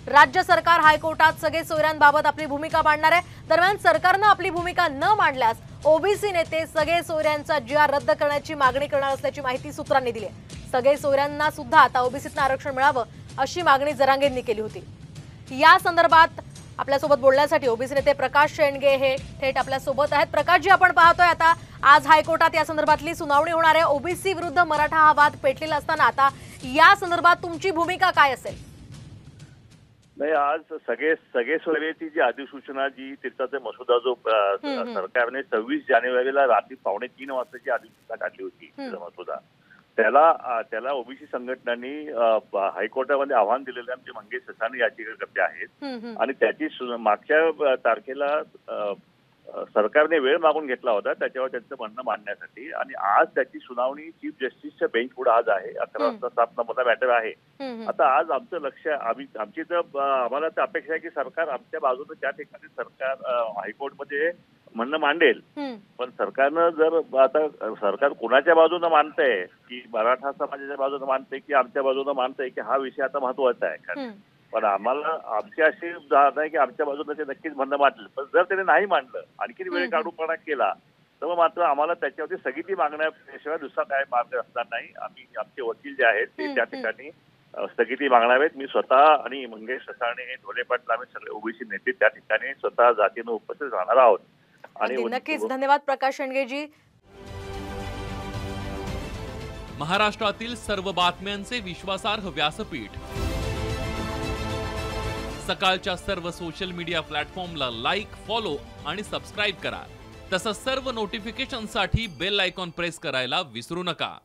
राज्य सरकार हायकोर्टात सगळे सोयऱ्यांबाबत आपली भूमिका मांडणार आहे। दरम्यान सरकारने आपली भूमिका न मांडल्यास ओबीसी नेते सगळे सोयऱ्यांचा जीआर रद्द करण्याची मागणी करणार असल्याची माहिती सूत्रांनी दिली आहे। सगळे सोयऱ्यांना सुद्धा आता ओबीसीतनं आरक्षण मिळावं अशी मागणी जरांगेंनी केली होती। या संदर्भात आपल्यासोबत बोलण्यासाठी ओबीसी नेते प्रकाश शेंडगे हे थेट आपल्यासोबत आहेत। प्रकाशजी, आपण पाहतोय आता आज हायकोर्टात या संदर्भातली सुनावणी होणार आहे। ओबीसी विरुद्ध मराठा हा वाद पेटलेला असताना आता या संदर्भात तुमची भूमिका काय असेल? नाही, आज सगळे सोयऱ्याची जी अधिसूचना जी त्याचा मसुदा जो सरकारने 26 जानेवारीला रात्री 2:45 वाजताची अधिसूचना काढली होती, मसुदा त्याला ओबीसी संघटनांनी हायकोर्टामध्ये आव्हान दिलेले आमचे मंगेश ससाणे याचिकाकर्ते आहेत आणि त्याची मागच्या तारखेला सरकारने वेळ मागून घेतला होता त्याच्यावर त्यांचं म्हणणं मांडण्यासाठी आणि आज त्याची सुनावणी चीफ जस्टिसच्या बेंच पुढे आज आहे। 11 वाजता 7 नंबरचा मॅटर आहे। आता आज आमचं लक्ष आमची तर आम्हाला तर अपेक्षा आहे की सरकार आमच्या बाजूने त्या ठिकाणी सरकार हायकोर्टमध्ये म्हणणं मांडेल, पण सरकारनं जर आता सरकार कुणाच्या बाजूने मानतंय की मराठा समाजाच्या बाजूने मानतंय की आमच्या बाजूने मानतंय की हा विषय आता महत्वाचा आहे। पण आम्हाला आमची अशी नाही की आमच्या बाजूने ते नक्कीच म्हणणं मांडलं, पण जर त्याने नाही मांडलं, आणखी वेळ काढूपणा केला तर मात्र आम्हाला त्याच्यावरती स्थगिती मागण्याशिवाय दुसरा काय मार्ग असणार नाही। आम्ही आमचे वकील जे आहेत ते त्या ठिकाणी स्थगिती मागणार आहेत। मी स्वतः आणि मंगेश ससाणे, ढोले पाटील, आम्ही सगळे ओबीसी नेते त्या ठिकाणी स्वतः जातीनं उपस्थित राहणार आहोत। आणि नक्कीच धन्यवाद प्रकाश शेंडगेजी। महाराष्ट्रातील सर्व बातम्यांचे विश्वासार्ह व्यासपीठ सकाळच्या सर्व सोशल मीडिया प्लॅटफॉर्मला लाईक, फॉलो आणि सबस्क्राईब करा। तसंच सर्व नोटिफिकेशनसाठी बेल आयकॉन प्रेस करायला विसरू नका।